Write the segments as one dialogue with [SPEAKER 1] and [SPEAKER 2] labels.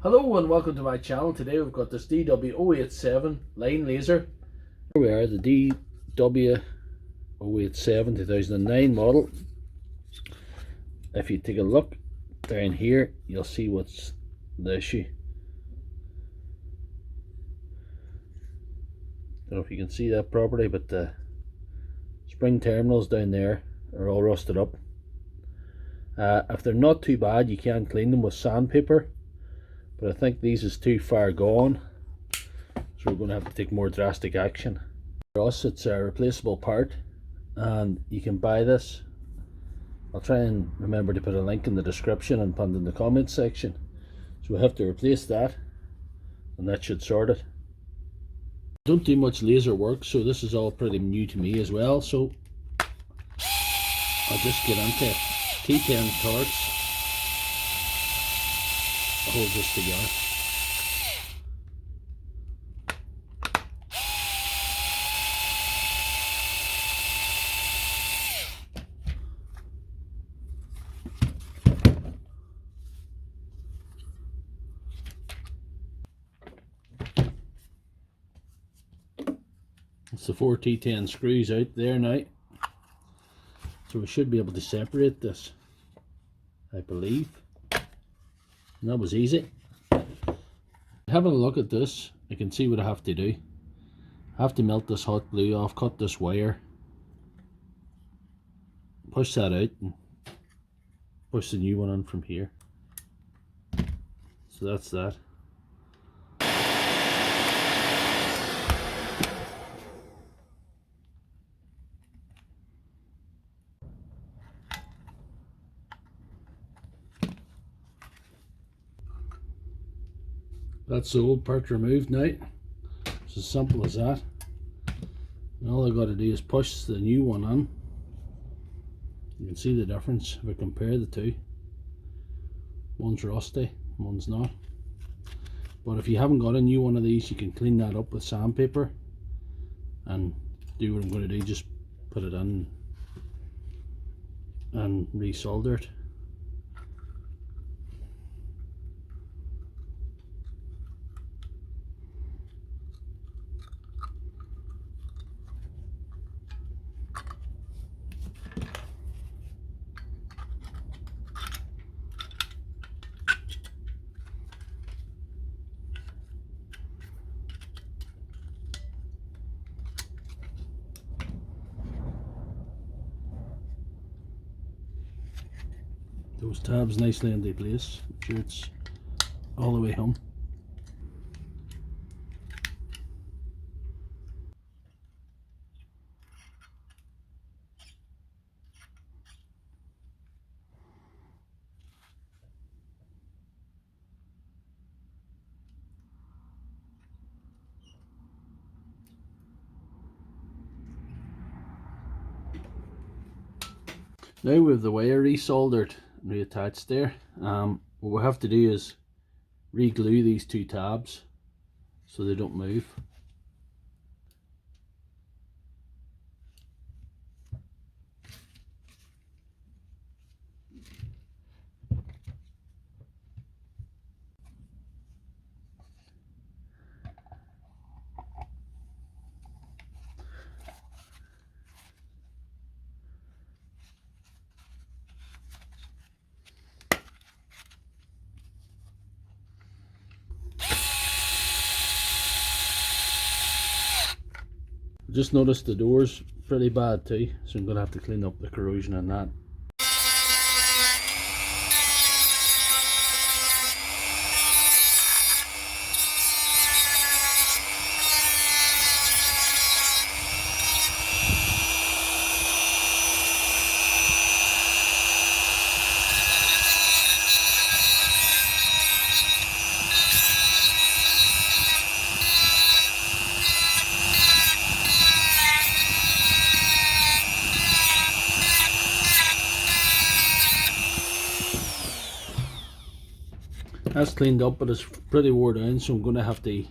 [SPEAKER 1] Hello and welcome to my channel. Today we've got this DW087 line laser. Here we are, the DW087 2009 model. If you take a look down here, you'll see what's the issue. Don't know if you can see that properly, but the spring terminals down there are all rusted up. If they're not too bad, you can clean them with sandpaper, but I think these is too far gone, so we're going to have to take more drastic action. For us, it's a replaceable part, and you can buy this. I'll try and remember to put a link in the description and put it in the comments section. So we have to replace that, and that should sort it. I don't do much laser work, so this is all pretty new to me as well, so I'll just get into it. T10 torch holds this together. It's the 4 T10 screws out there now, so we should be able to separate this, I believe. And that was easy. Having a look at this, I can see what I have to do. I have to melt this hot glue off, cut this wire, push that out, and push the new one on from here. So that's that. That's the old part removed now. It's as simple as that. And all I got to do is push the new one on. You can see the difference if I compare the two. One's rusty, one's not. But if you haven't got a new one of these, you can clean that up with sandpaper and do what I'm going to do, just put it in and resolder it. Those tabs nicely into place. I'm sure it's all the way home. Now with the wire resoldered and reattached there, what we have to do is re-glue these two tabs so they don't move. Just noticed the door's pretty bad too, so I'm going to have to clean up the corrosion on that. That's cleaned up, but it's pretty wore down, so I'm going to have to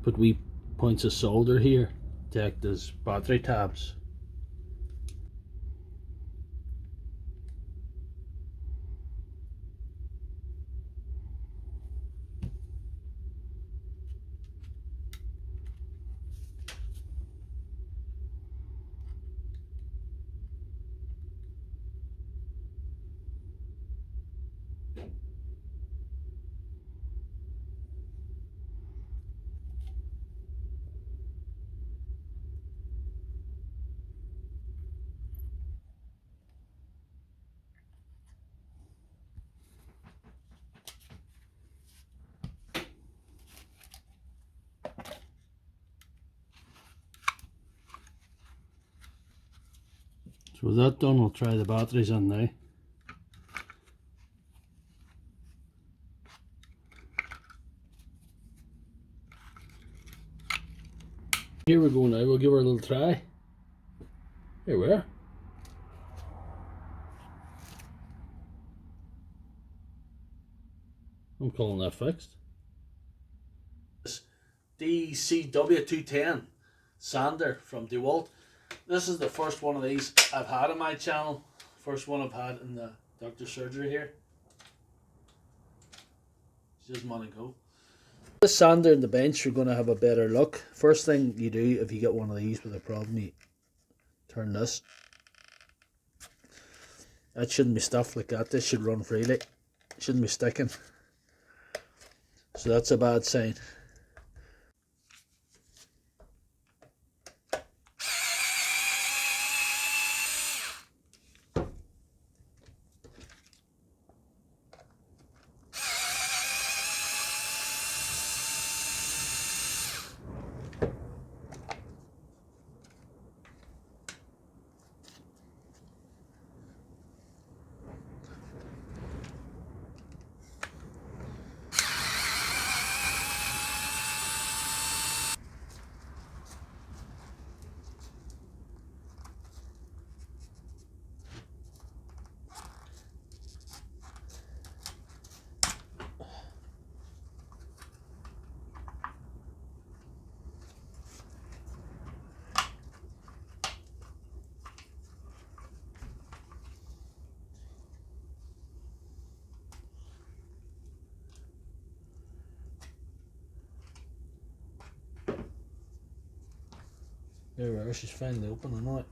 [SPEAKER 1] put wee points of solder here to act as battery tabs. So with that done, we'll try the batteries on now. Here we go now, we'll give her a little try. Here we are. I'm calling that fixed. This DCW210 sander from Dewalt. This is the first one of these I've had on my channel. First one I've had in the doctor's surgery here. Just want to go. This sander and the bench, you're going to have a better look. First thing you do if you get one of these with a problem, you turn this. That shouldn't be stuffed like that. This should run freely. It shouldn't be sticking. So that's a bad sign. There we are, she's finally open or not.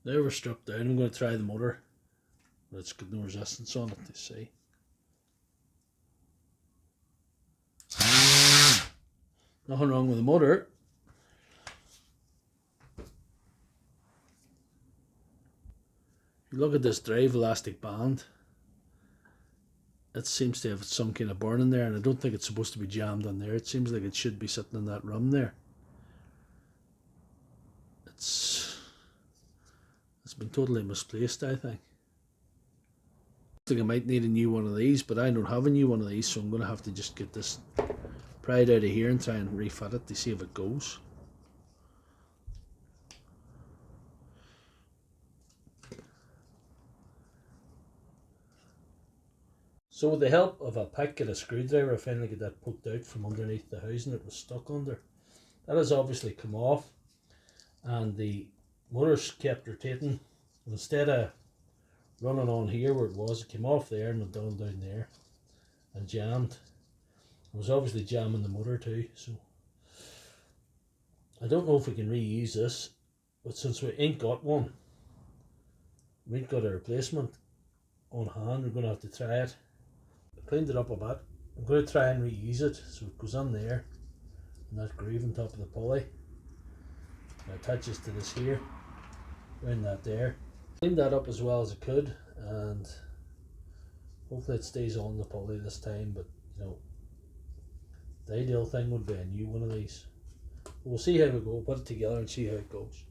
[SPEAKER 1] There we're stripped down. I'm going to try the motor. It's got no resistance on it, to see. Nothing wrong with the motor. If you look at this drive elastic band, it seems to have some kind of burn in there, and I don't think it's supposed to be jammed on there. It seems like it should be sitting in that rim there. It's been totally misplaced, I think. I think I might need a new one of these, but I don't have a new one of these, so I'm going to have to just get this pried out of here and try and refit it to see if it goes. So with the help of a pick and a screwdriver, I finally got that poked out from underneath the housing it was stuck under. That has obviously come off, and the motor's kept rotating. Instead of running on here where it was, it came off there and went down there and jammed. It was obviously jamming the motor too, so I don't know if we can reuse this, but since we ain't got one, we ain't got a replacement on hand, we're going to have to try it. I cleaned it up a bit. I'm going to try and reuse it, so it goes in there, and that groove on top of the pulley. It attaches to this here, around that there. Cleaned that up as well as I could, and hopefully it stays on the pulley this time, but you know, the ideal thing would be a new one of these. We'll see how we go, put it together and see how it goes.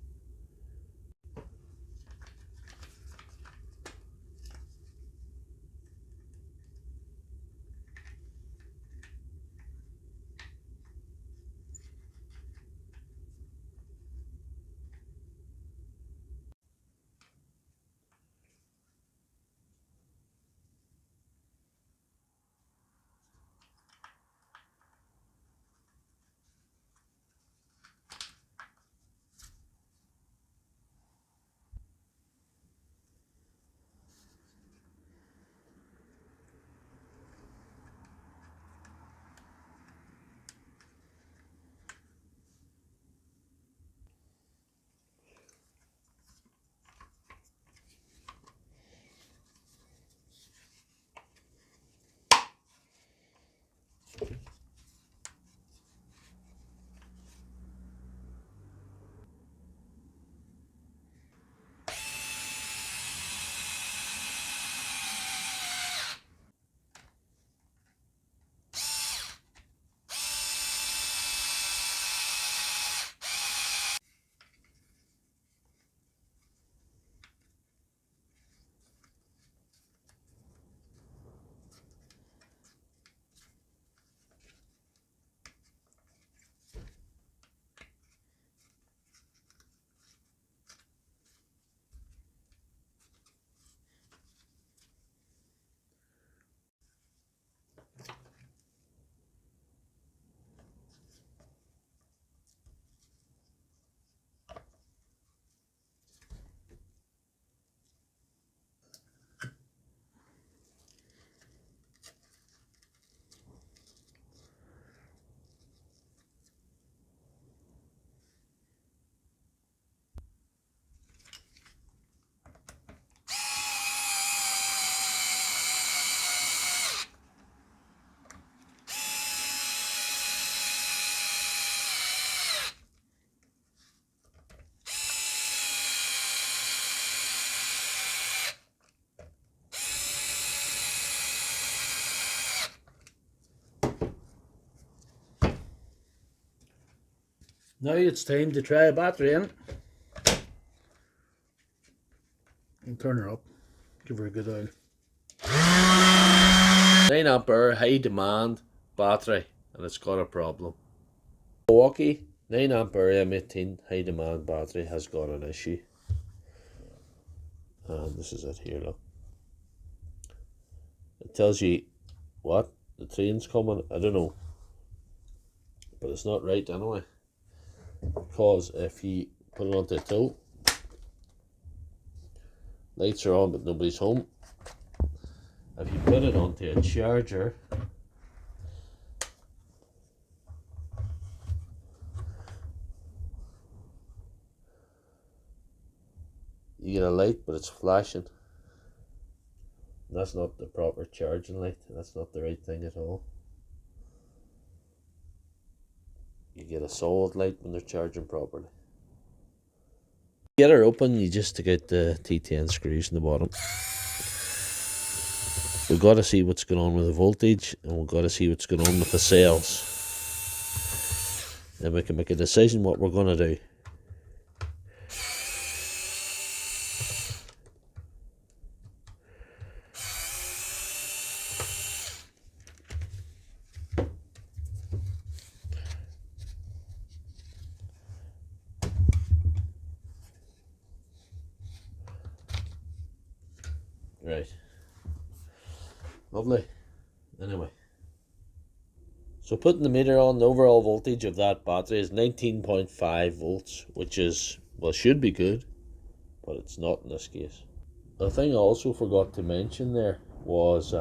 [SPEAKER 1] Now it's time to try a battery in. And turn her up. Give her a good oil. 9 ampere high demand battery, and it's got a problem. Milwaukee 9 ampere M18 high demand battery has got an issue. And this is it here, look. It tells you what? The train's coming? I don't know. But it's not right anyway. Because if you put it onto a tilt, lights are on but nobody's home. If you put it onto a charger, you get a light but it's flashing. That's not the proper charging light. That's not the right thing at all. You get a solid light when they're charging properly. Get her open, you just take out the T10 screws in the bottom. We've got to see what's going on with the voltage, and we've got to see what's going on with the cells. Then we can make a decision what we're going to do. Right. Lovely. Anyway. So putting the meter on, the overall voltage of that battery is 19.5 volts, which is, well, should be good, but it's not in this case. The thing I also forgot to mention there was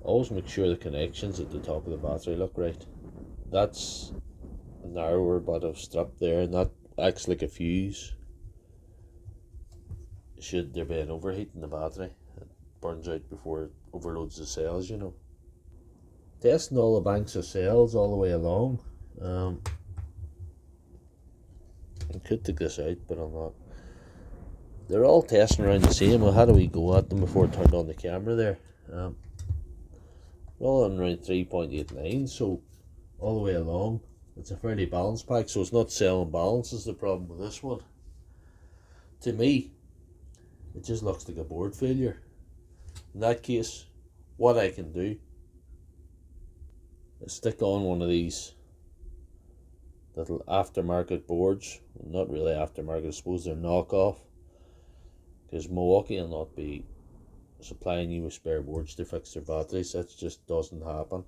[SPEAKER 1] always make sure the connections at the top of the battery look right. That's a narrower bit of strip there, and that acts like a fuse. Should there be an overheat in the battery, it burns out before it overloads the cells, you know. Testing all the banks of cells all the way along. I could take this out, but I'm not. They're all testing around the same. Well, how do we go at them before I turned on the camera there? All on around 3.89, so all the way along it's a fairly balanced pack, so it's not cell imbalance is the problem with this one. To me, it just looks like a board failure. In that case, what I can do is stick on one of these little aftermarket boards. Not really aftermarket, I suppose they're knockoff, because Milwaukee will not be supplying you with spare boards to fix their batteries. That just doesn't happen.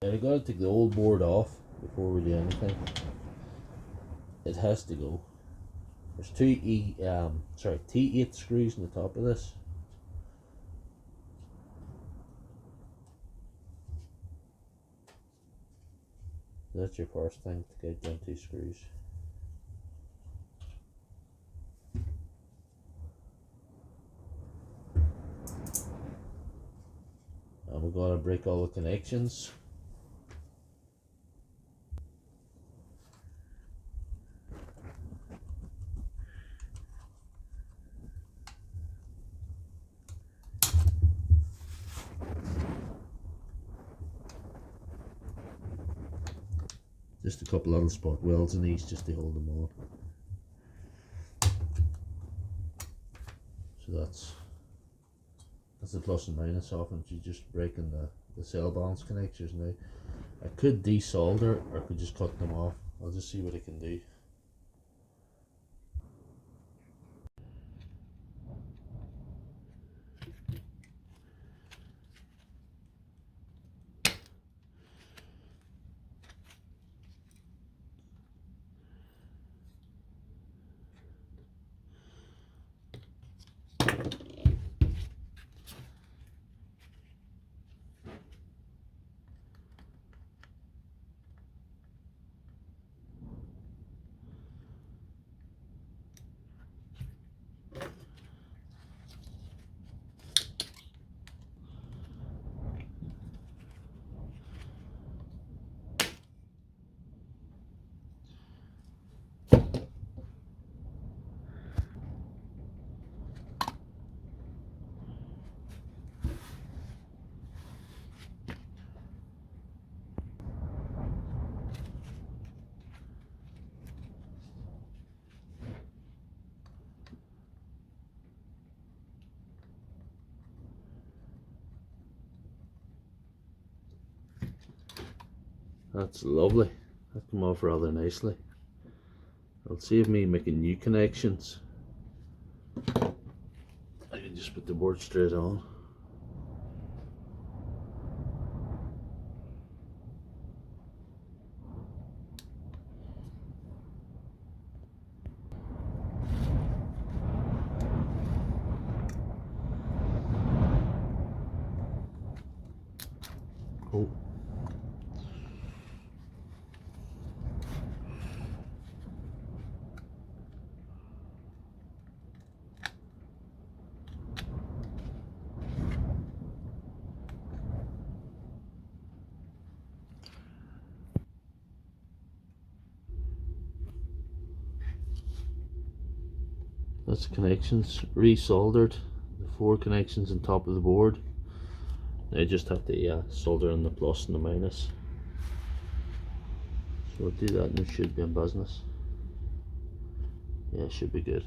[SPEAKER 1] Now you gotta take the old board off before we do anything. It has to go. There's two T8 screws on the top of this. That's your first thing, to get them two screws. And we're going to break all the connections. Just a couple little spot welds in these just to hold them on. So that's the plus and minus of it. You're just breaking the cell balance connectors now. I could desolder or I could just cut them off. I'll just see what I can do. That's lovely. That came off rather nicely. It'll save me making new connections. I can just put the board straight on. Oh. That's the connections resoldered. The 4 connections on top of the board. Now I just have to solder in the plus and the minus. So we'll do that and it should be in business. Yeah, it should be good.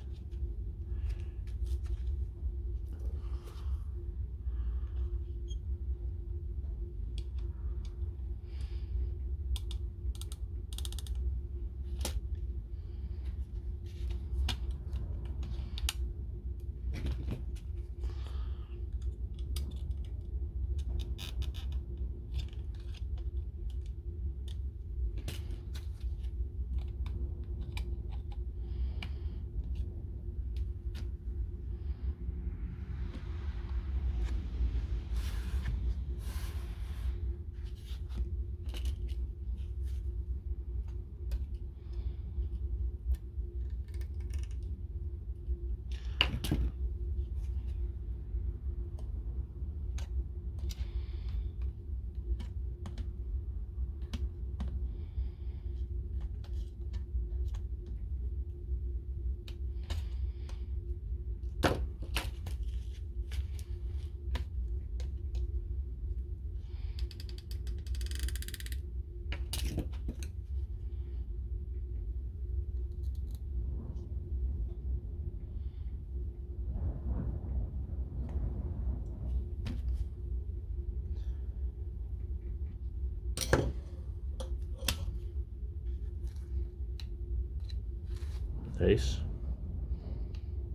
[SPEAKER 1] Nice.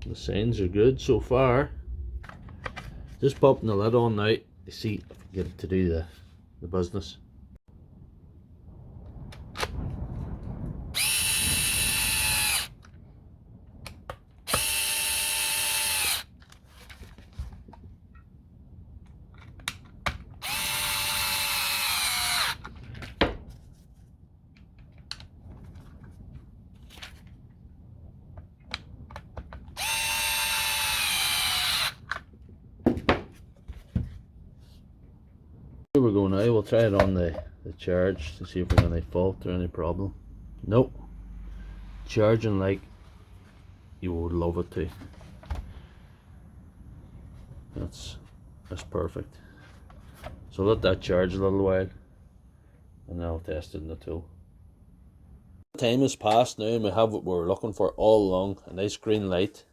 [SPEAKER 1] The signs are good so far. Just popping the lid on now to see if we can get it to do the business. Here we go now, we'll try it on the charge to see if there's any fault or any problem. Nope. Charging like you would love it to. That's perfect. So let that charge a little while and then I'll test it in the tool. Time has passed now and we have what we were looking for all along, a nice green light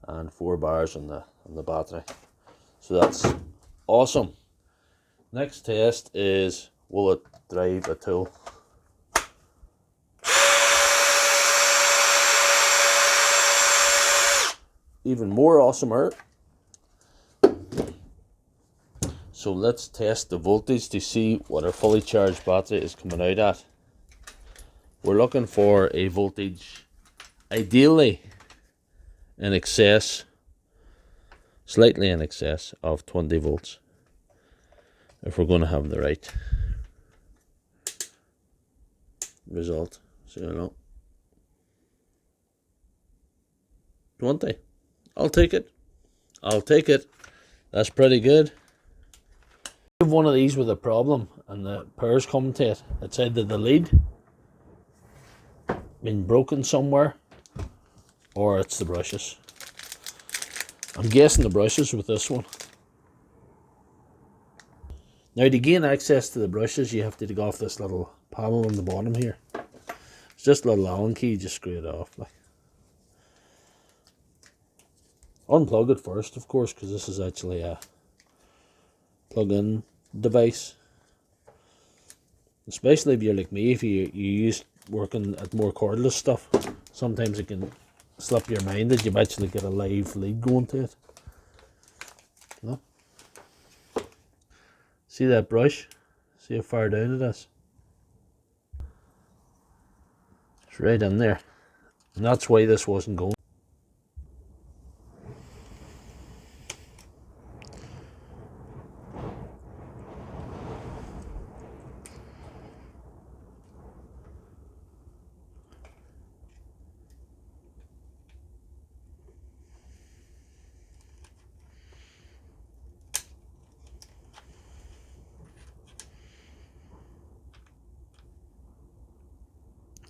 [SPEAKER 1] and 4 bars on the battery. So that's awesome. Next test is, will it drive a tool? Even more awesomer. So let's test the voltage to see what our fully charged battery is coming out at. We're looking for a voltage ideally in excess, slightly in excess of 20 volts. If we're going to have the right result. So, you know, 20. I'll take it. I'll take it. That's pretty good. I have one of these with a problem and the power's coming to it. It's either the lead been broken somewhere or it's the brushes. I'm guessing the brushes with this one. Now to gain access to the brushes you have to take off this little panel on the bottom here. It's just a little Allen key, just screw it off. Like. Unplug it first, of course, because this is actually a plug-in device. Especially if you're like me, if you use working at more cordless stuff, sometimes it can slip your mind that you've actually got a live lead going to it. You know? See that brush? See how far down it is? It's right in there. And that's why this wasn't going.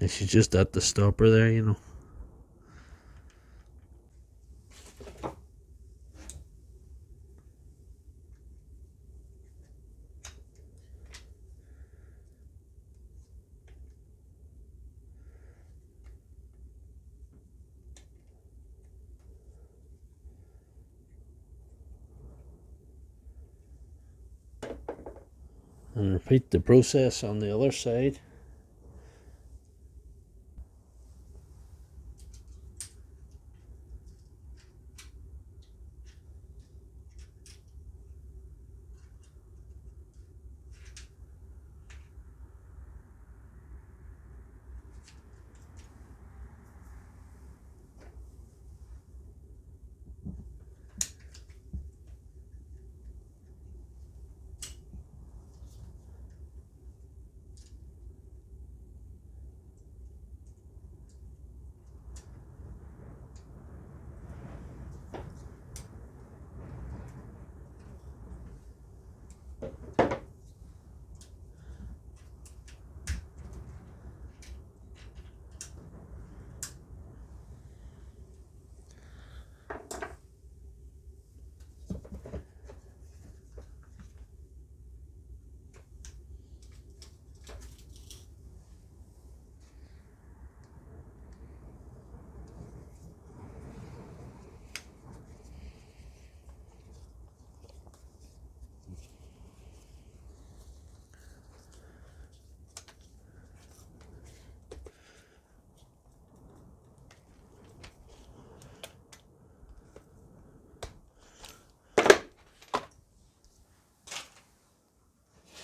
[SPEAKER 1] And she's just at the stopper there, you know. And repeat the process on the other side.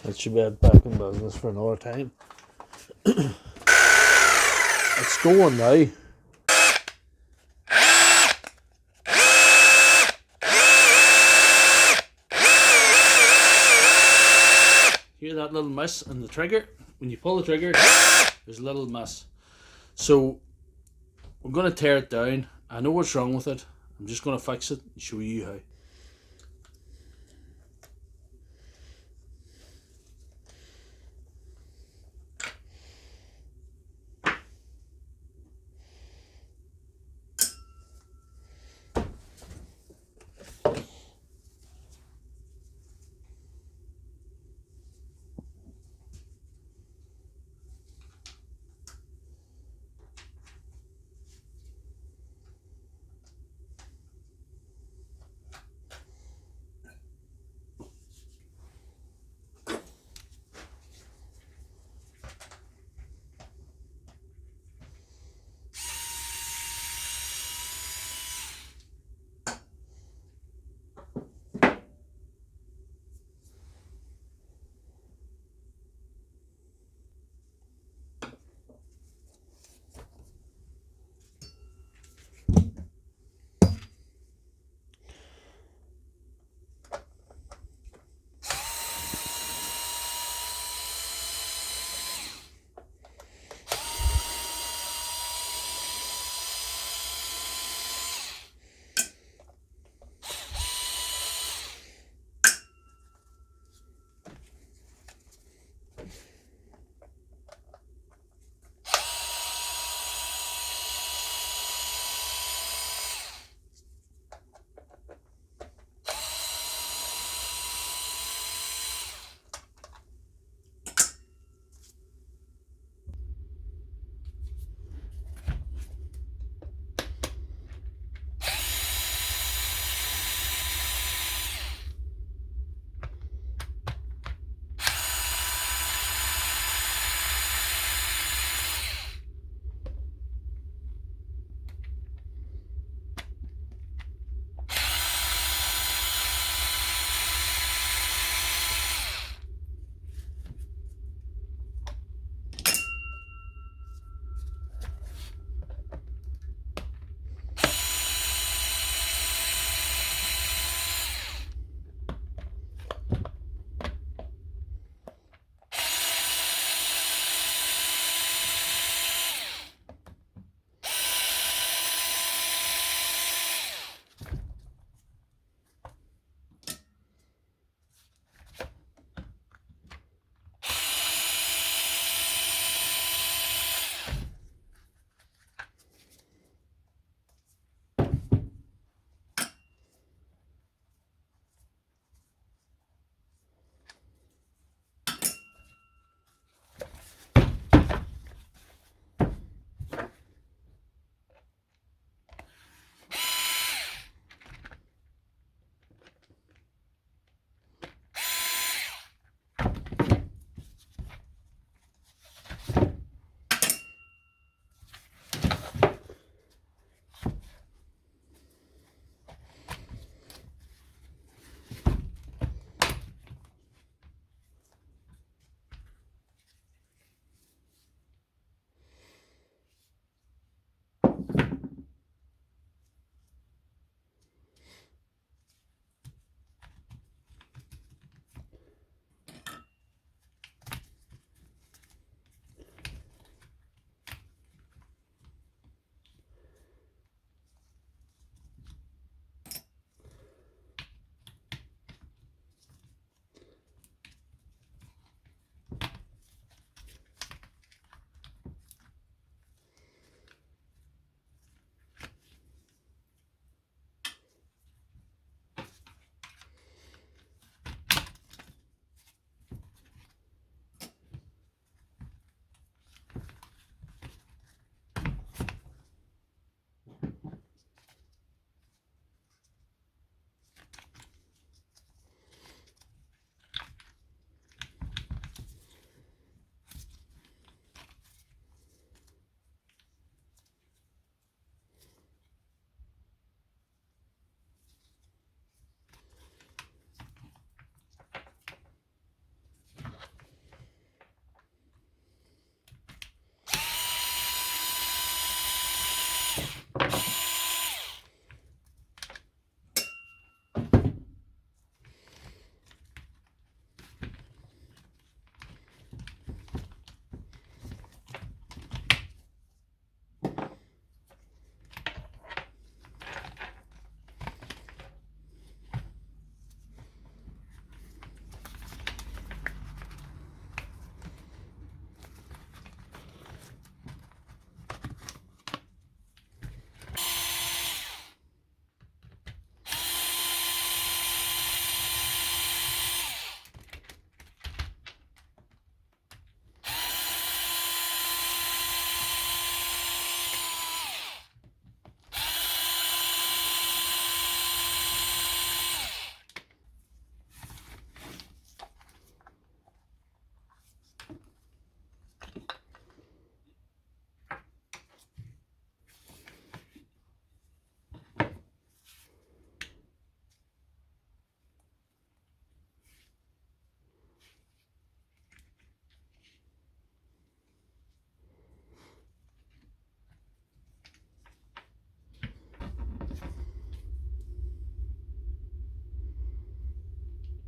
[SPEAKER 1] That should be back in business for another time. It's going now. Hear that little miss on the trigger? When you pull the trigger, there's a little miss. So we're going to tear it down. I know what's wrong with it. I'm just going to fix it and show you how.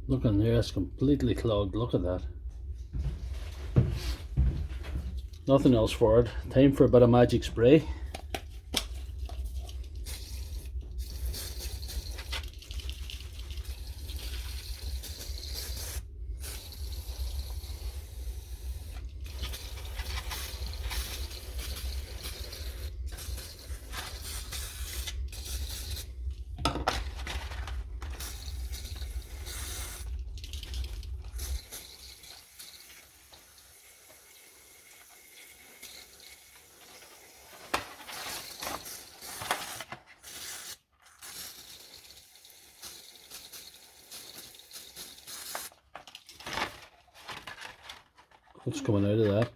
[SPEAKER 1] Look in there, it's completely clogged. Look at that. Nothing else for it. Time for a bit of magic spray. What's coming out of that?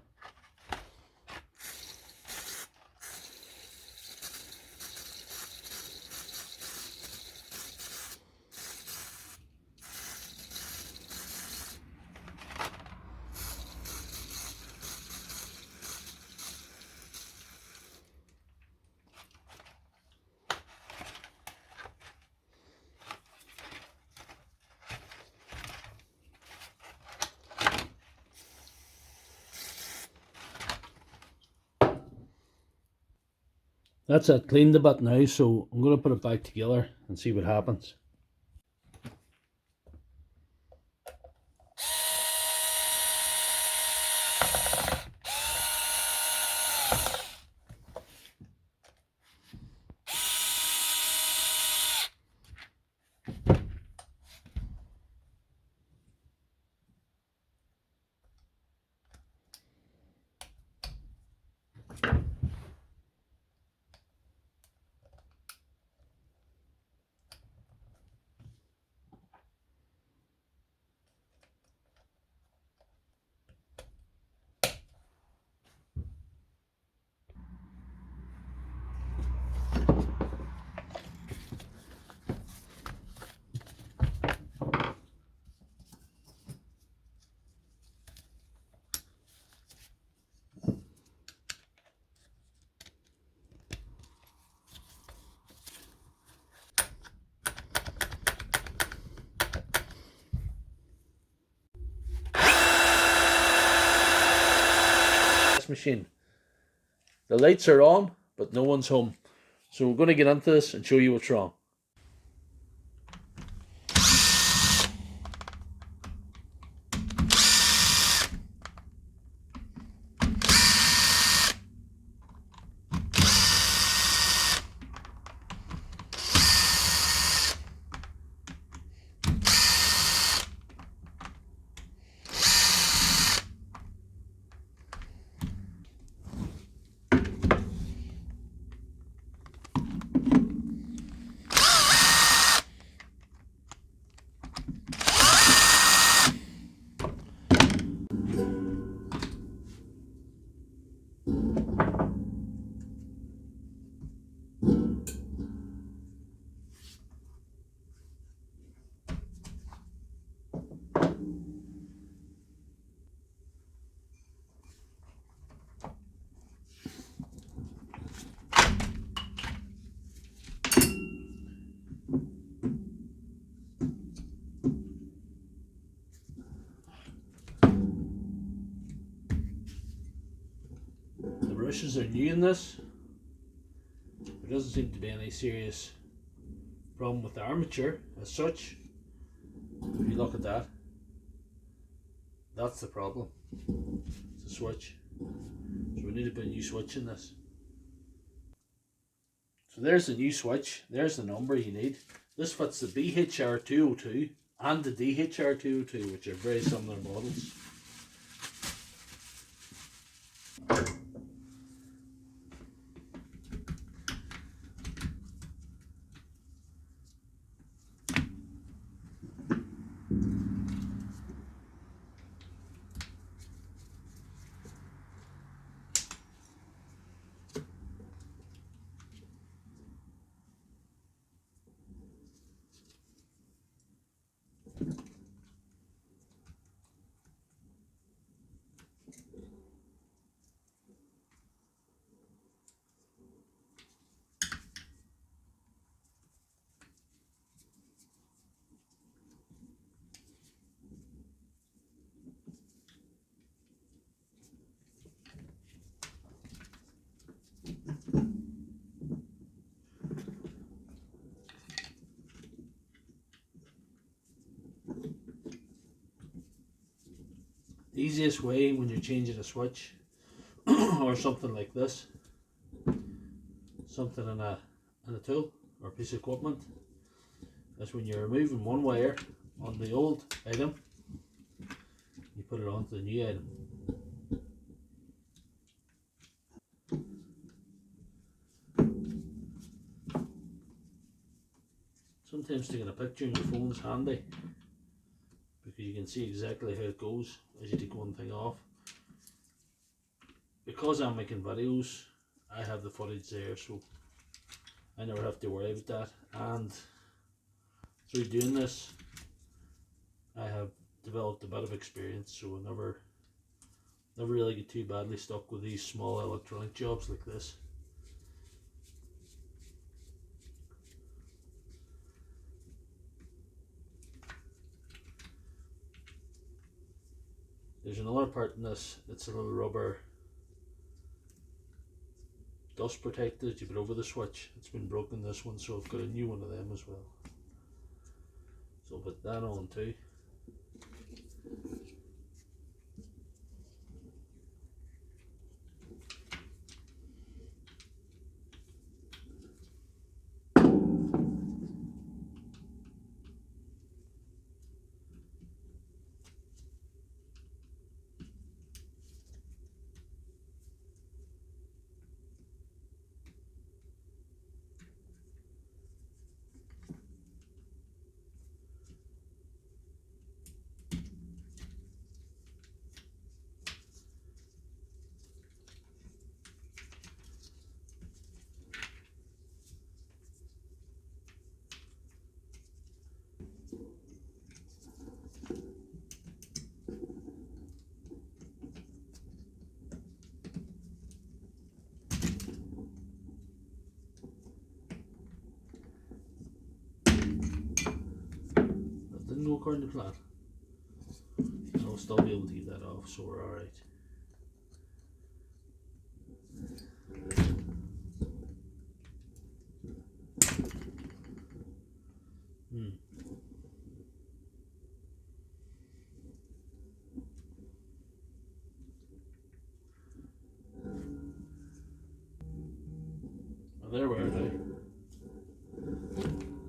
[SPEAKER 1] That's it, cleaned a bit now, so I'm going to put it back together and see what happens. Machine. The lights are on, but no one's home. So we're going to get into this and show you what's wrong. The brushes are new in this. There doesn't seem to be any serious problem with the armature as such. If you look at that, that's the problem. It's a switch. So we need to put a new switch in this. So there's the new switch. There's the number you need. This fits the BHR202 and the DHR202, which are very similar models. easiest way when you're changing a switch or something like this, something in a tool or piece of equipment, is when you're removing one wire on the old item, you put it onto the new item. Sometimes taking a picture on your phone's handy, because you can see exactly how it goes as you take one thing off. Because I'm making videos, I have the footage there, so I never have to worry about that. And through doing this, I have developed a bit of experience, so I never really get too badly stuck with these small electronic jobs like this. There's another part in this, it's a little rubber dust protector that you put over the switch. It's been broken, this one, so I've got a new one of them as well. So I'll put that on too. Didn't go according to plan. I'll still be able to get that off, so we're alright. Well, there we are now.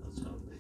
[SPEAKER 1] That's handy.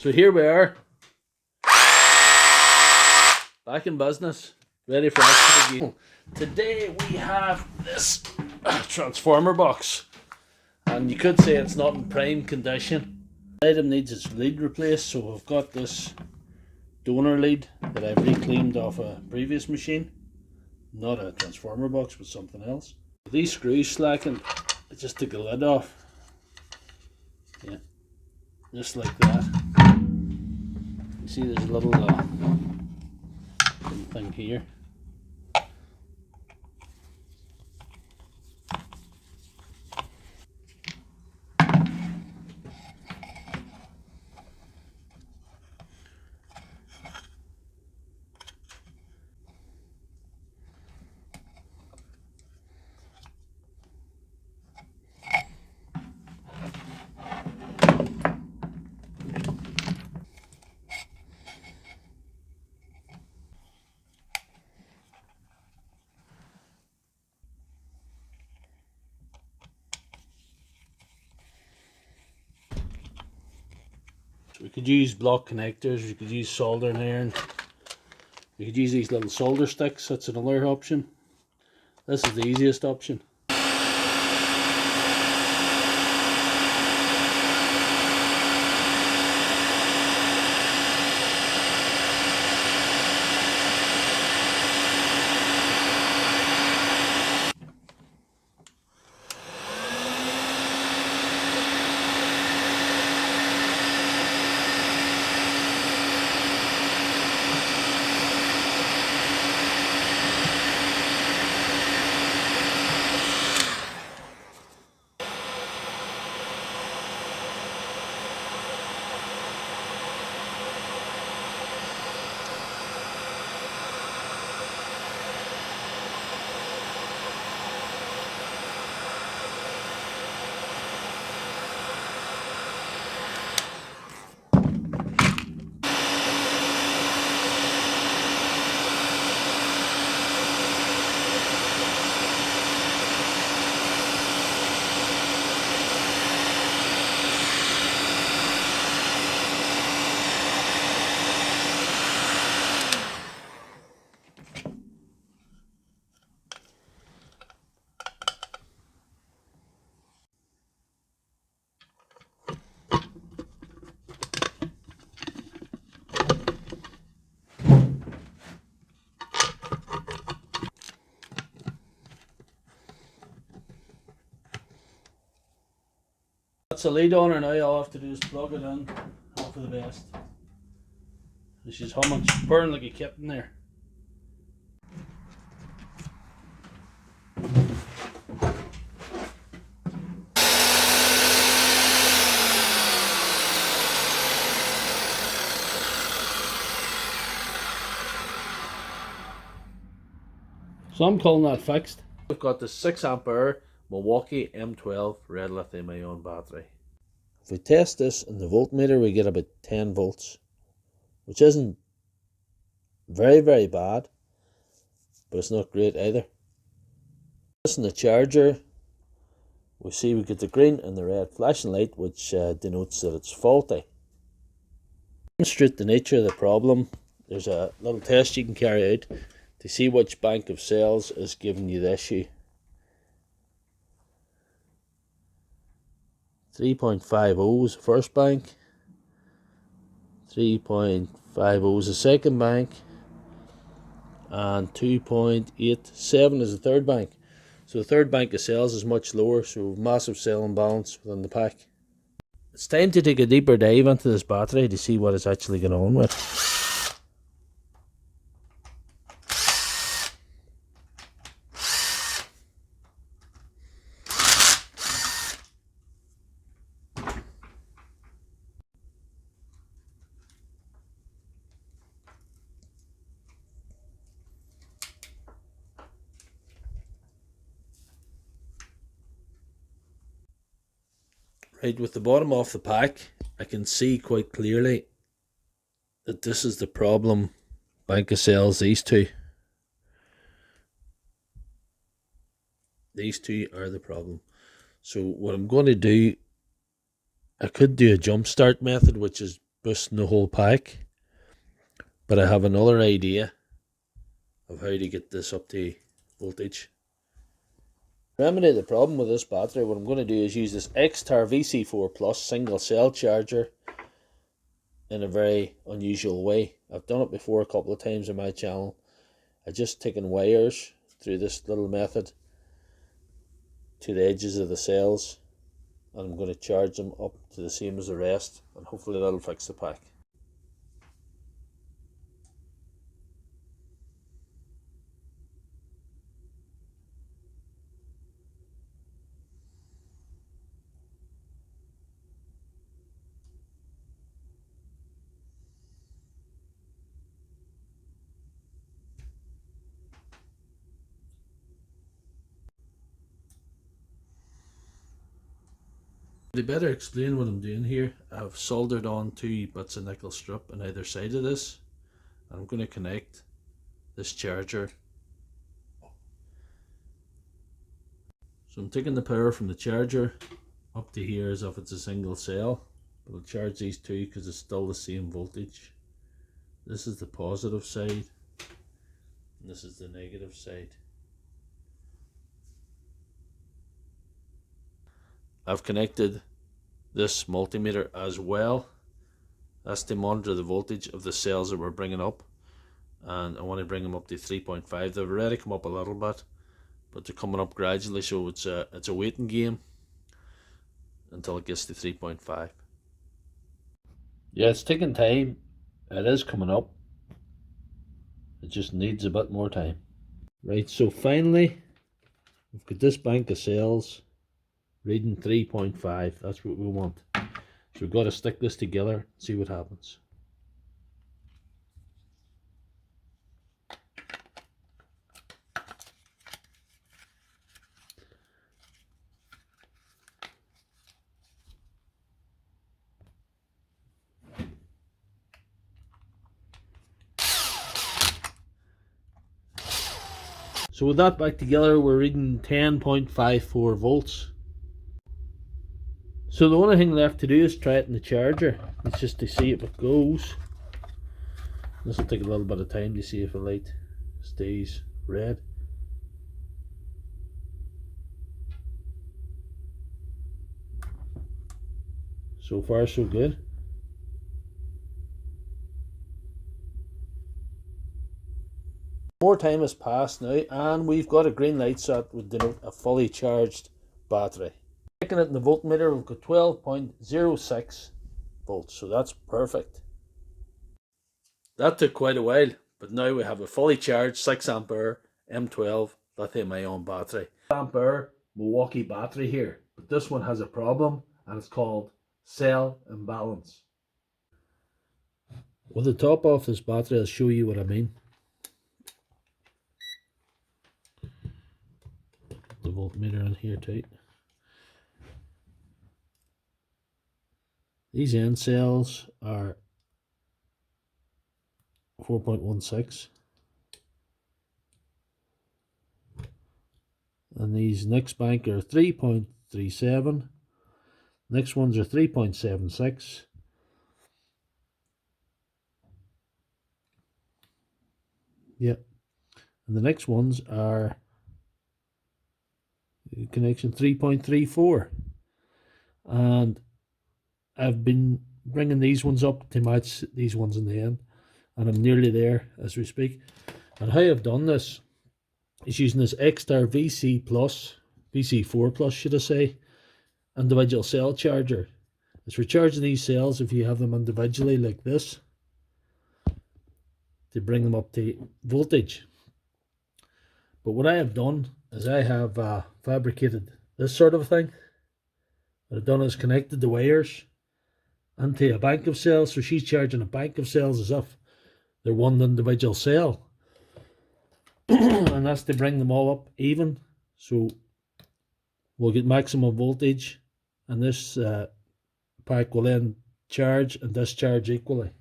[SPEAKER 1] So here we are, back in business, ready for action again. Today we have this transformer box, and you could say it's not in prime condition. The item needs its lead replaced, so we've got this donor lead that I've reclaimed off a previous machine. Not a transformer box, but something else. These screws slackened, I just took the lid off. Yeah, just like that. You see there's a little thing here. We could use block connectors, we could use soldering iron, we could use these little solder sticks, that's another option. This is the easiest option. That's the lead on her now, all I have to do is plug it in, hope for the best. And she's humming, she's burning like a kitten there. So I'm calling that fixed. We've got the 6 ampere Milwaukee M12 red lithium ion battery. If we test this in the voltmeter, we get about 10 volts, which isn't very bad, but it's not great either. This in the charger, we see we get the green and the red flashing light, which denotes that it's faulty. To demonstrate the nature of the problem, there's a little test you can carry out to see which bank of cells is giving you the issue. 3.50 is the first bank, 3.50 is the second bank, and 2.87 is the third bank. So the third bank of cells is much lower, so massive cell imbalance within the pack. It's time to take a deeper dive into this battery to see what it's actually going on with. Right, with the bottom off the pack, I can see quite clearly that this is the problem bank of cells, these two. These two are the problem. So what I'm going to do, I could do a jump start method, which is boosting the whole pack. But I have another idea of how to get this up to voltage. To remedy the problem with this battery, what I'm going to do is use this X-Tar VC4 Plus single cell charger in a very unusual way. I've done it before a couple of times on my channel. I just taken wires through this little method to the edges of the cells, and I'm going to charge them up to the same as the rest, and hopefully that'll fix the pack. To better explain what I'm doing here, I've soldered on 2 bits of nickel strip on either side of this, and I'm going to connect this charger. So I'm taking the power from the charger up to here as if it's a single cell, but I'll charge these two because it's still the same voltage. This is the positive side, and this is the negative side. I've connected this multimeter as well. That's to monitor the voltage of the cells that we're bringing up, and I want to bring them up to 3.5. They've already come up a little bit, but they're coming up gradually, so it's a waiting game until it gets to 3.5. Yeah, it's taking time. It is coming up. It just needs a bit more time. Right, so finally we've got this bank of cells reading 3.5. That's what we want. So we've got to stick this together and see what happens. So with that back together, we're reading 10.54 volts. So the only thing left to do is try it in the charger. It's just to see if it goes. This will take a little bit of time to see if the light stays red. So far so good. More time has passed now, and we've got a green light, so that would denote a fully charged battery. Checking it in the voltmeter, we've got 12.06 volts, so that's perfect. That took quite a while, but now we have a fully charged 6 ampere M12 lithium ion battery. 6 ampere Milwaukee battery here, but this one has a problem, and it's called cell imbalance. With the top off this battery, I'll show you what I mean. The voltmeter in here tight. These end cells are 4.16, and these next bank are 3.37. Next ones are 3.76. Yep, and the next ones are connection 3.34, and I've been bringing these ones up to match these ones in the end, and I'm nearly there as we speak. And how I've done this is using this X-Tar VC4 Plus should I say, individual cell charger. It's for charging these cells if you have them individually like this, to bring them up to voltage. But what I have done is I have fabricated this sort of thing. What I've done is connected the wires into a bank of cells, so she's charging a bank of cells as if they're one individual cell. And that's to bring them all up even, so we'll get maximum voltage, and this pack will then charge and discharge equally.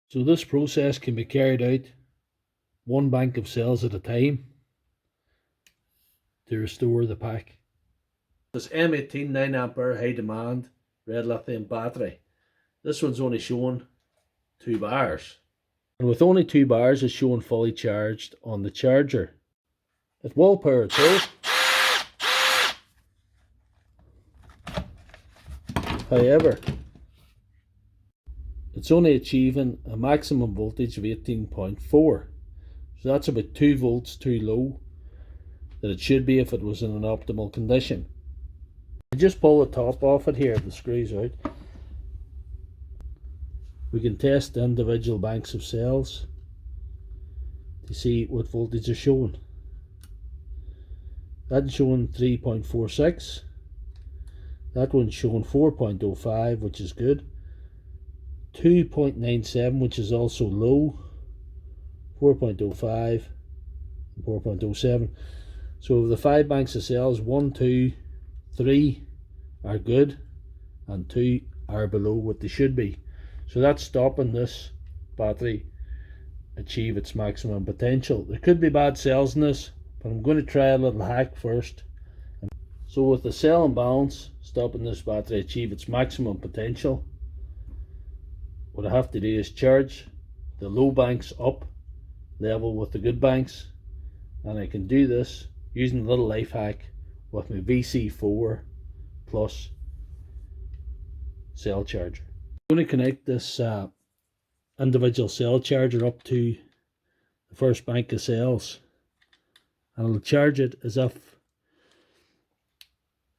[SPEAKER 1] So this process can be carried out one bank of cells at a time to restore the pack. This M18 9 ampere high demand red lithium battery. This one's only showing 2 bars. And with only 2 bars, it's showing fully charged on the charger. It will power too. However, it's only achieving a maximum voltage of 18.4. So that's about 2 volts too low that it should be if it was in an optimal condition. I just pull the top off it here, the screws out. We can test the individual banks of cells to see what voltage they're showing. That's showing 3.46. That one's showing 4.05, which is good. 2.97, which is also low. 4.05 and 4.07. So of the 5 banks of cells, 1, 2, 3 are good and 2 are below what they should be. So that's stopping this battery achieve its maximum potential. There could be bad cells in this, but I'm going to try a little hack first. So with the cell imbalance stopping this battery achieve its maximum potential, what I have to do is charge the low banks up level with the good banks, and I can do this using a little life hack with my VC4 plus cell charger. I'm going to connect this individual cell charger up to the first bank of cells, and I'll charge it as if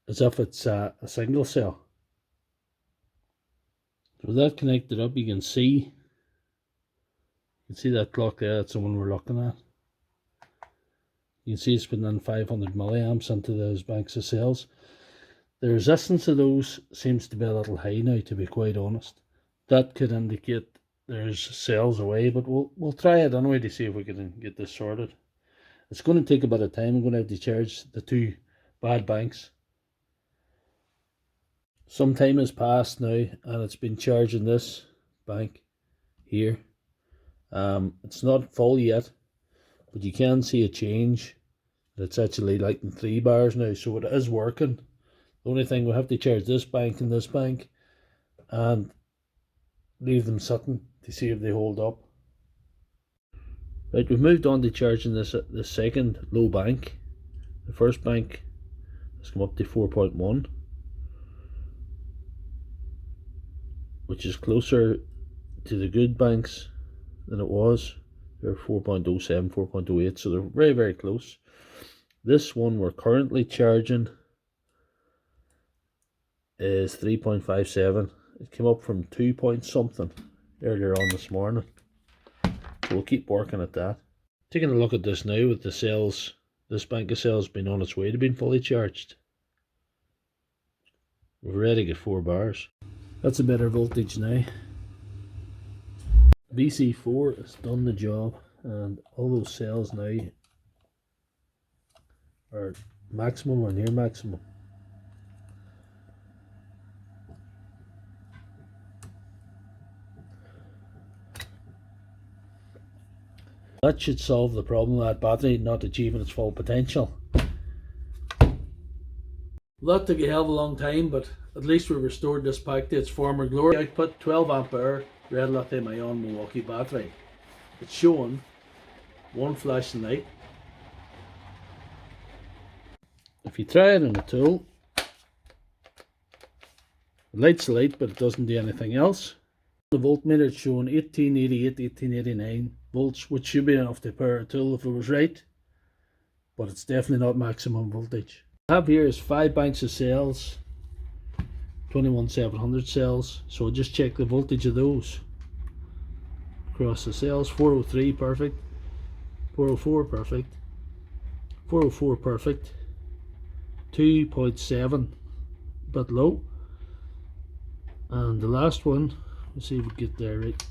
[SPEAKER 1] it's a single cell. So with that connected up, you can see that clock there. That's the one we're looking at. You can see it's putting in 500 milliamps into those banks of cells. The resistance of those seems to be a little high now, to be quite honest. That could indicate there's cells away, but we'll try it anyway to see if we can get this sorted. It's going to take a bit of time. I'm going to have to charge the 2 bad banks. Some time has passed now, and it's been charging this bank here. It's not full yet, but you can see a change. It's actually lighting 3 bars now, so it is working. The only thing, we have to charge this bank and this bank and leave them sitting to see if they hold up. Right, we've moved on to charging this second low bank. The first bank has come up to 4.1, which is closer to the good banks than it was. They're 4.07, 4.08, so they're very, very close. This one we're currently charging is 3.57. It came up from 2 point something earlier on this morning. So we'll keep working at that. Taking a look at this now with the cells, this bank of cells being on its way to being fully charged. We've already got 4 bars. That's a better voltage now. VC4 has done the job, and all those cells now are maximum or near maximum. That should solve the problem of that battery not achieving its full potential. Well, that took a hell of a long time, but at least we restored this pack to its former glory. Output 12 ampere red lithium ion Milwaukee battery. It's showing 1 flashing light. If you try it in a tool, it lights the light, but it doesn't do anything else. The voltmeter is showing 1888, 1889 volts, which should be enough to power a tool if it was right, but it's definitely not maximum voltage. What I have here is 5 banks of cells, 21700 cells, so I'll just check the voltage of those across the cells. 403 perfect, 404 perfect, 404 perfect, 2.7 a bit low, and the last one, let's see if we get there right,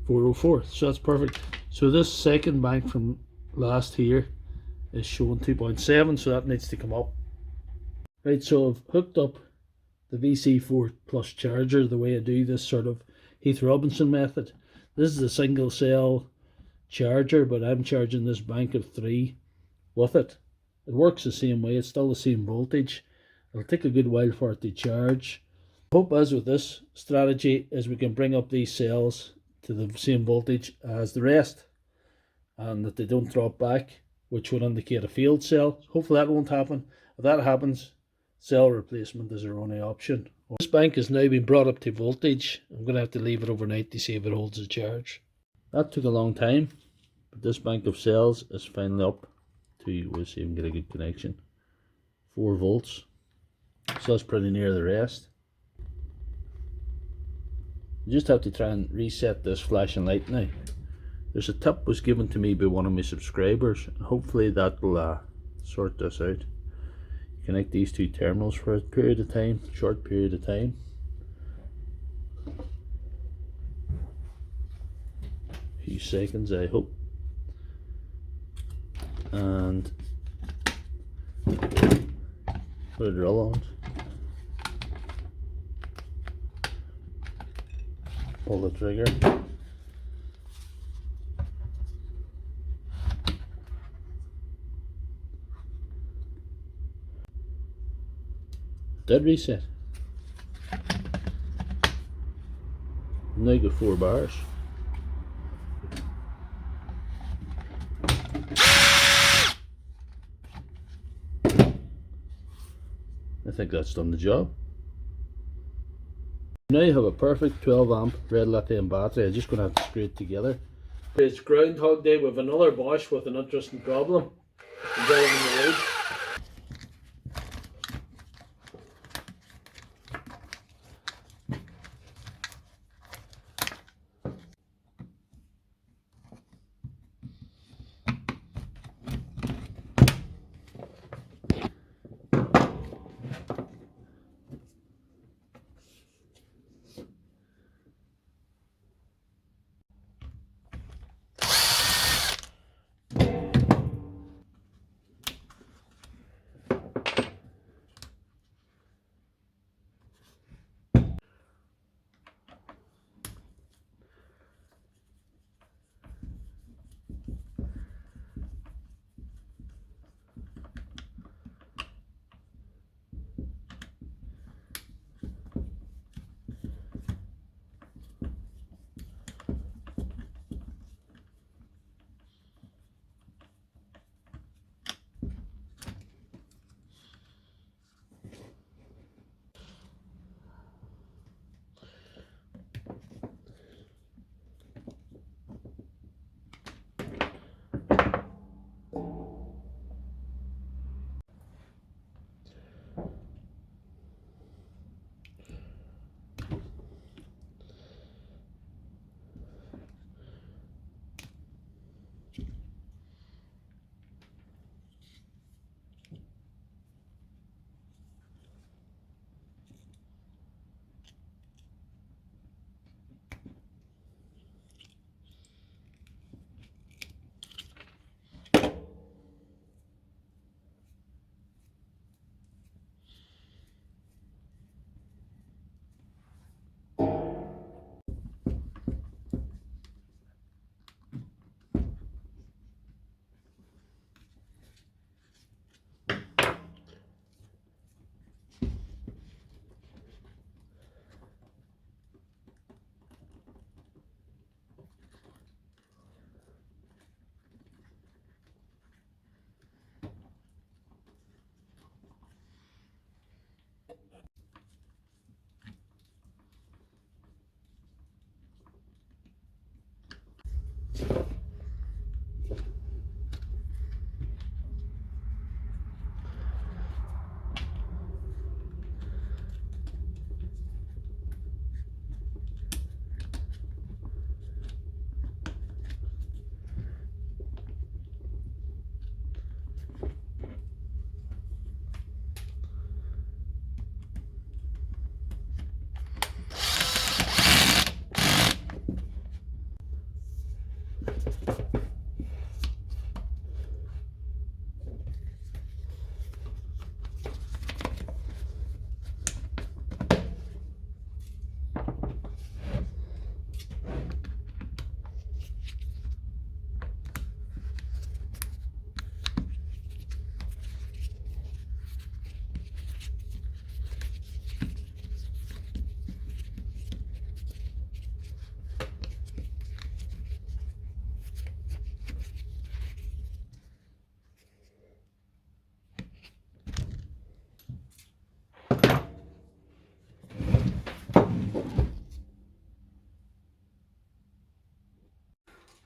[SPEAKER 1] 404, so that's perfect. So this second bank from last here is showing 2.7, so that needs to come up. Right, so I've hooked up the VC4 plus charger the way I do this sort of Heath Robinson method. This is a single cell charger, but I'm charging this bank of 3 with it. It works the same way, it's still the same voltage, It'll take a good while for it to charge. Hope as with this strategy is we can bring up these cells to the same voltage as the rest and that they don't drop back, which would indicate a failed cell. Hopefully that won't happen. If that happens, cell replacement is our only option. This bank has now been brought up to voltage. I'm going to have to leave it overnight to see if it holds the charge. That took a long time, but this bank of cells is finally up to, we'll see if we can get a good connection, 4 volts. So that's pretty near the rest. You just have to try and reset this flashing light now. There's a tip was given to me by one of my subscribers. Hopefully that will sort this out. Connect these two terminals for a period of time, short period of time. A few seconds, I hope. And put a drill on. Pull the trigger. Dead reset. Now got 4 bars. I think that's done the job. Now you have a perfect 12 amp red lithium battery. I'm just going to have to screw it together. It's Groundhog Day with another Bosch with an interesting problem involving the load.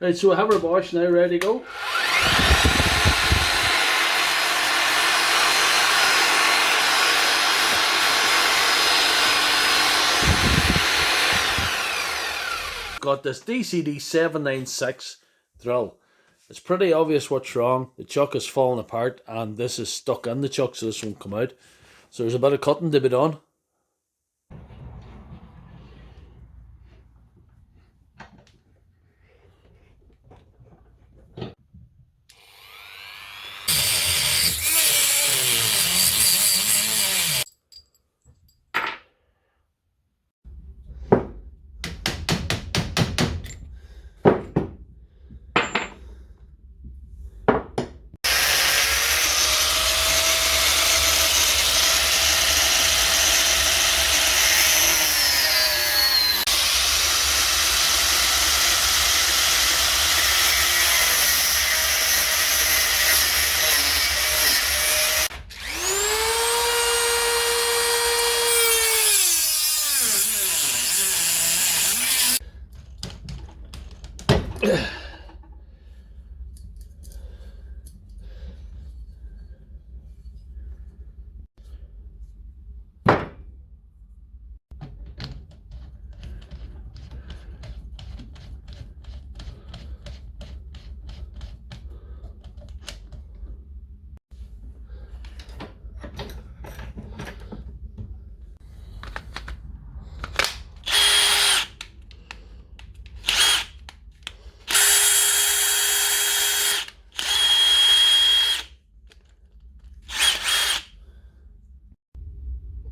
[SPEAKER 1] Right, so I have our Bosch now ready to go. Got this DCD 796 drill. It's pretty obvious what's wrong. The chuck is falling apart and this is stuck in the chuck, so this won't come out. So there's a bit of cutting to be done.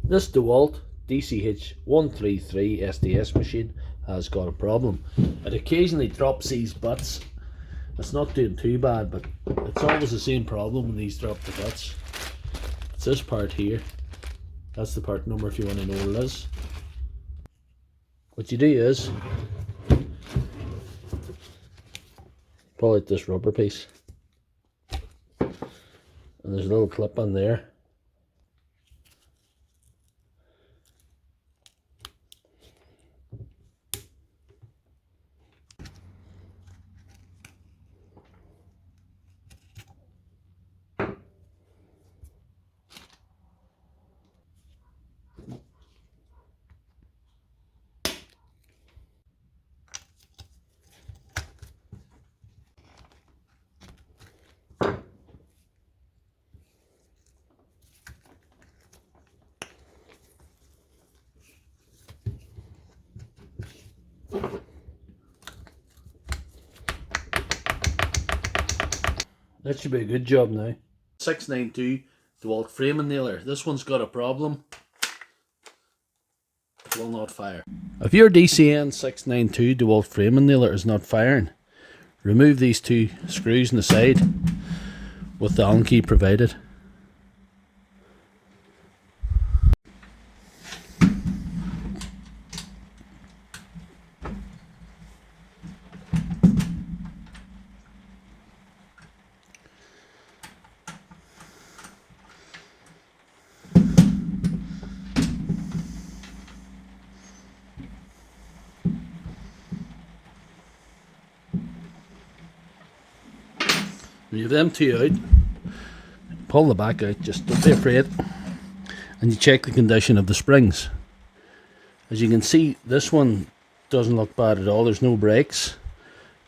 [SPEAKER 1] This Dewalt DCH133 SDS machine has got a problem. It occasionally drops these butts. It's not doing too bad, but it's always the same problem when these drop the butts. It's this part here. That's the part number if you want to know what it is. What you do is pull out this rubber piece, and there's a little clip on there. That should be a good job now. 692 Dewalt framing nailer. This one's got a problem. It will not fire. If your DCN 692 Dewalt framing nailer is not firing, remove these two screws on the side with the Allen key provided. When you have them two out, pull the back out, just don't be afraid, and you check the condition of the springs. As you can see, this one doesn't look bad at all, there's no breaks,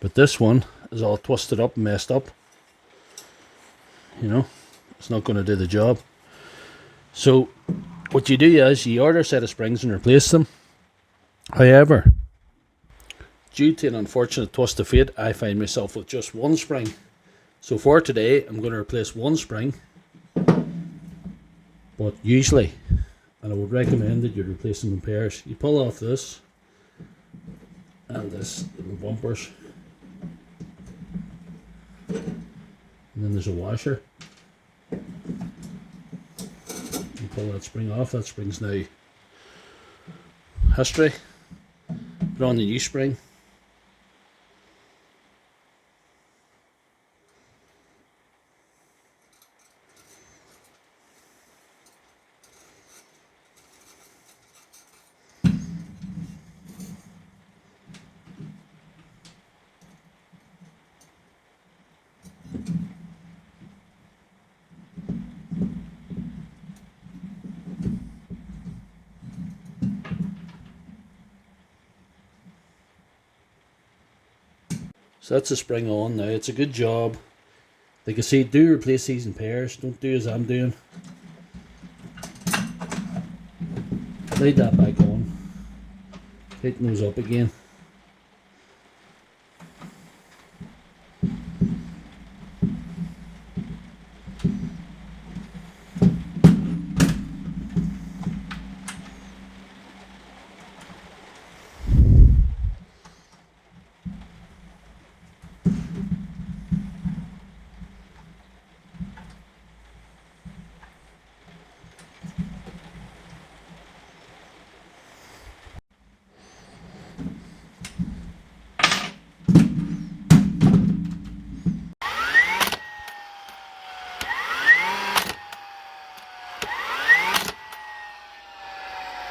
[SPEAKER 1] but this one is all twisted up and messed up. You know, it's not going to do the job. So what you do is you order a set of springs and replace them. However, due to an unfortunate twist of fate, I find myself with just one spring. So for today, I'm going to replace one spring, but usually, and I would recommend that you replace them in pairs. You pull off this and this, the bumpers, and then there's a washer. You pull that spring off, that spring's now history. Put on the new spring. So that's the spring on now. It's a good job. Like I say, do replace these in pairs. Don't do as I'm doing. Laid that back on. Tighten those up again.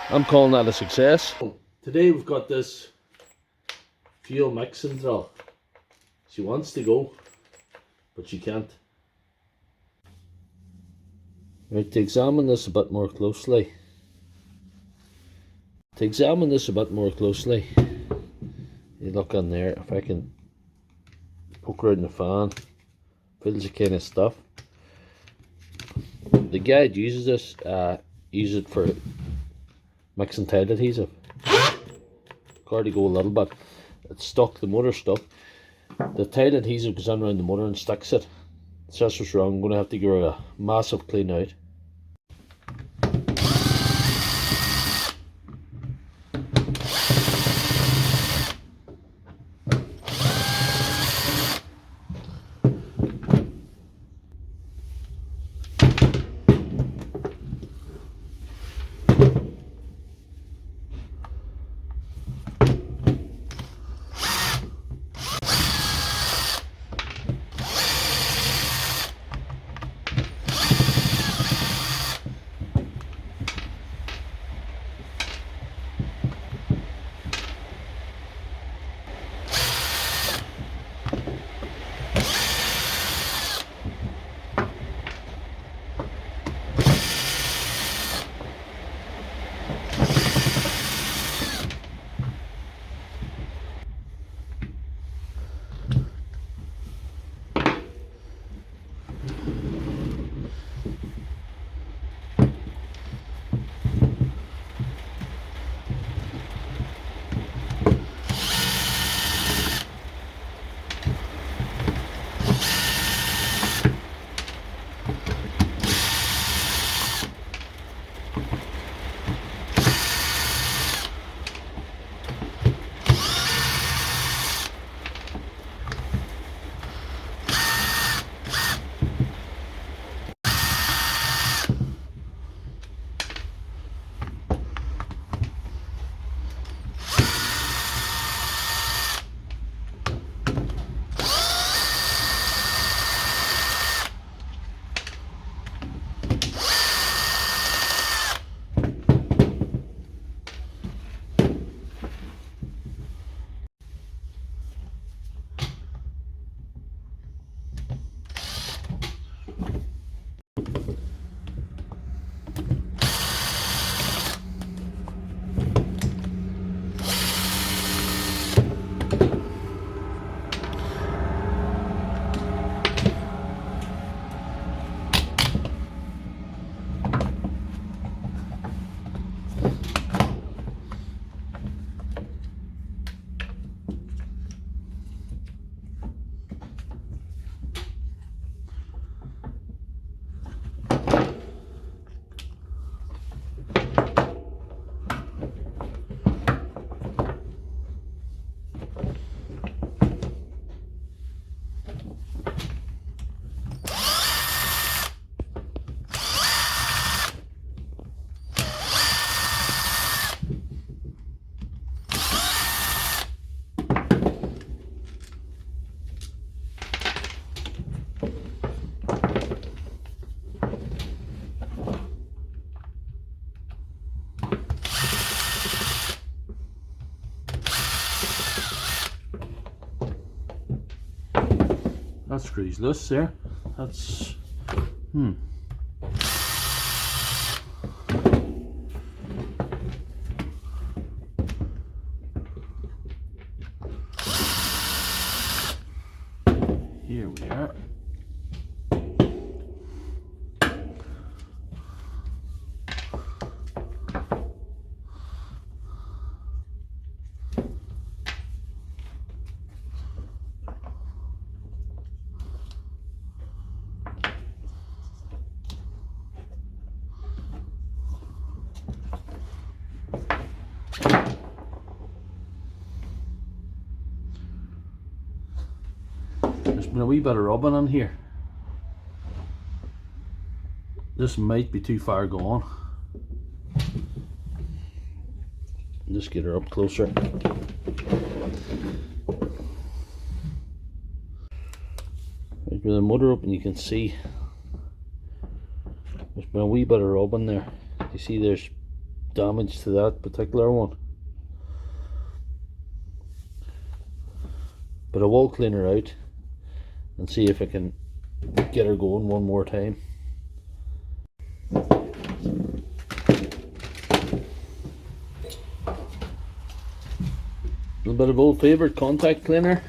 [SPEAKER 1] I'm calling that a success. Today we've got this fuel mixing drill. She wants to go, but she can't. Right, to examine this a bit more closely. You look in there, if I can poke around the fan, feels the kind of stuff. The guy that uses this, uses it for mixing tile adhesive. Car to go a little bit. It's stuck, the motor's stuck. The tile adhesive goes in around the motor and sticks it. So that's what's wrong. I'm going to have to give her a massive clean out. That screw's loose there. That's Here we are. There's been a wee bit of rubbing on here. This might be too far gone. Just get her up closer. Right, with the motor open, you can see there's been a wee bit of rubbing there. You see there's damage to that particular one. But I will clean her out and see if I can get her going one more time. A bit of old favourite contact cleaner.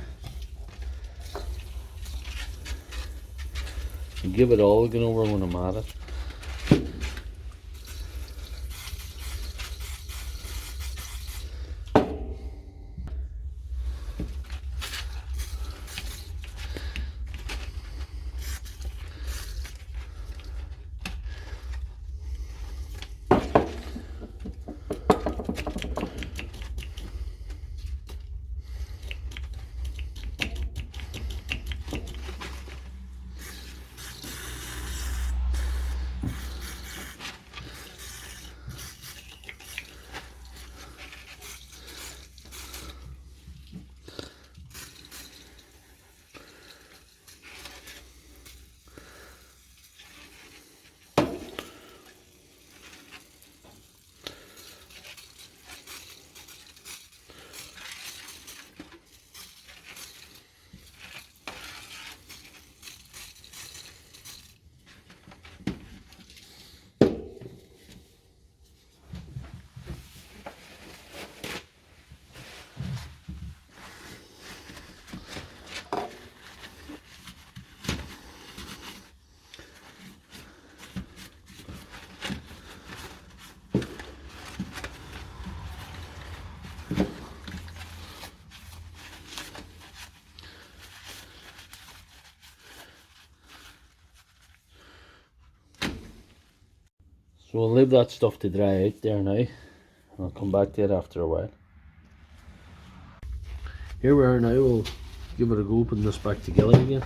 [SPEAKER 1] And give it all again over when I'm at it. So we'll leave that stuff to dry out there now. I'll come back to it after a while. Here we are now, we'll give it a go putting this back together again.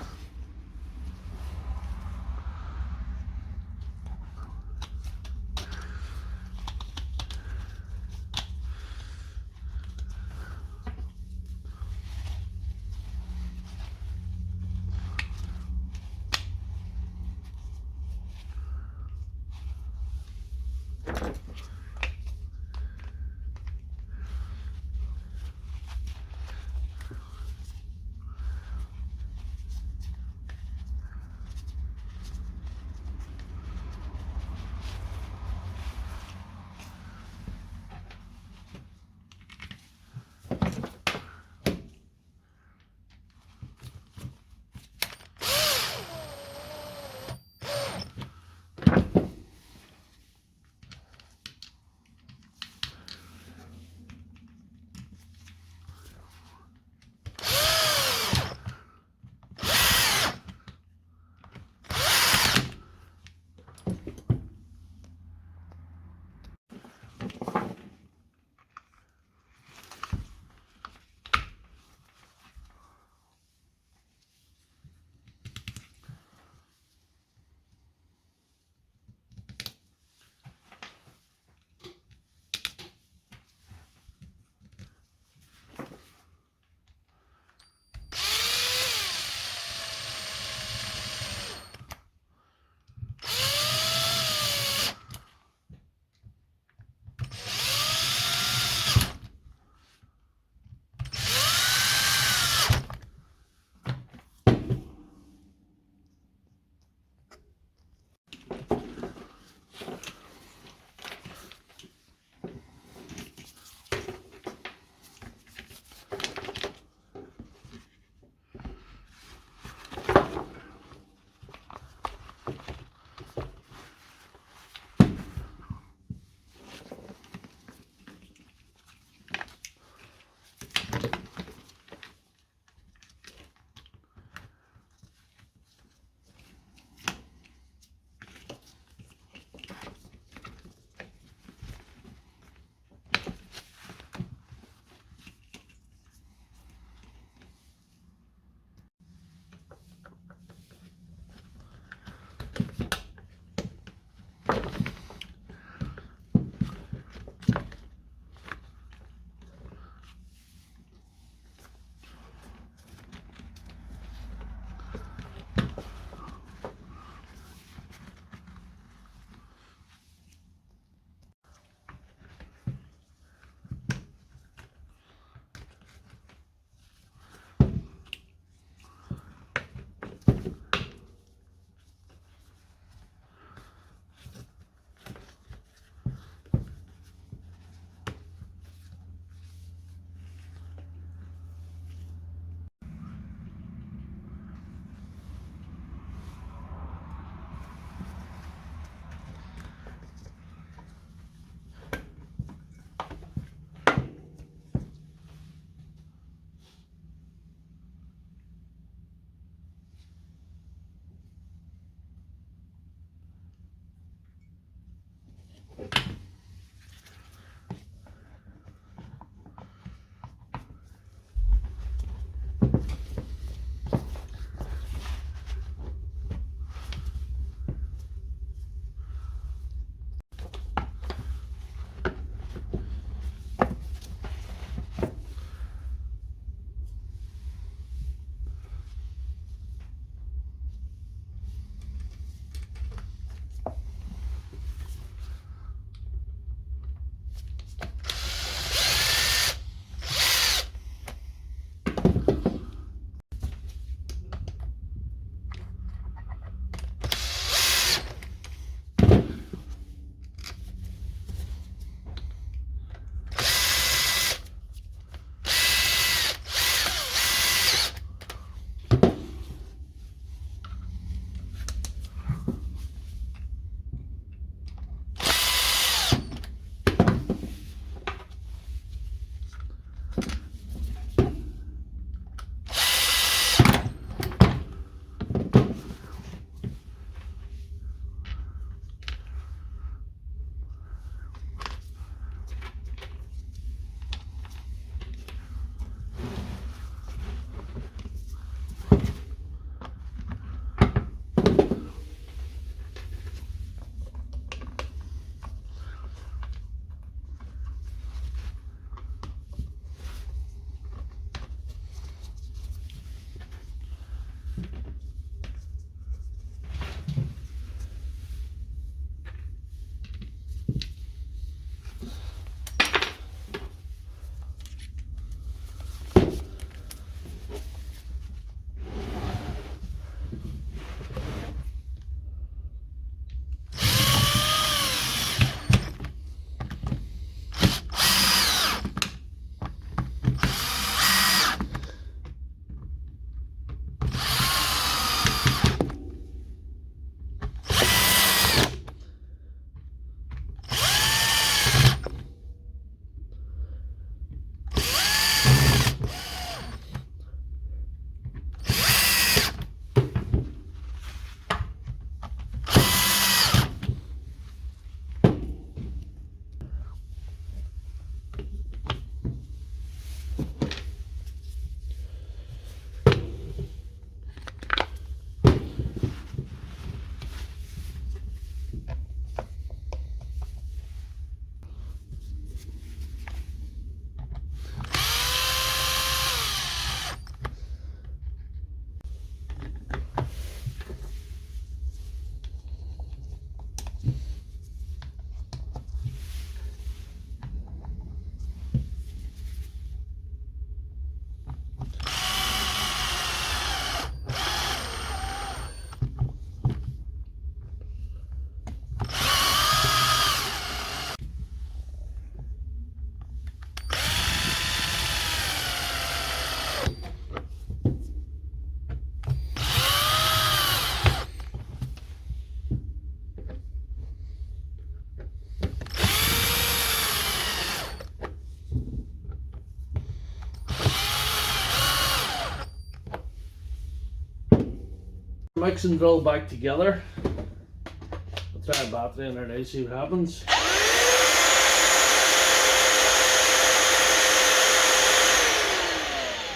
[SPEAKER 1] mixing drill back together. I'll try a battery in there now, see what happens.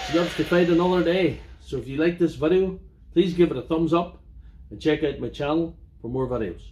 [SPEAKER 1] It's enough to fight another day. So if you like this video, please give it a thumbs up and check out my channel for more videos.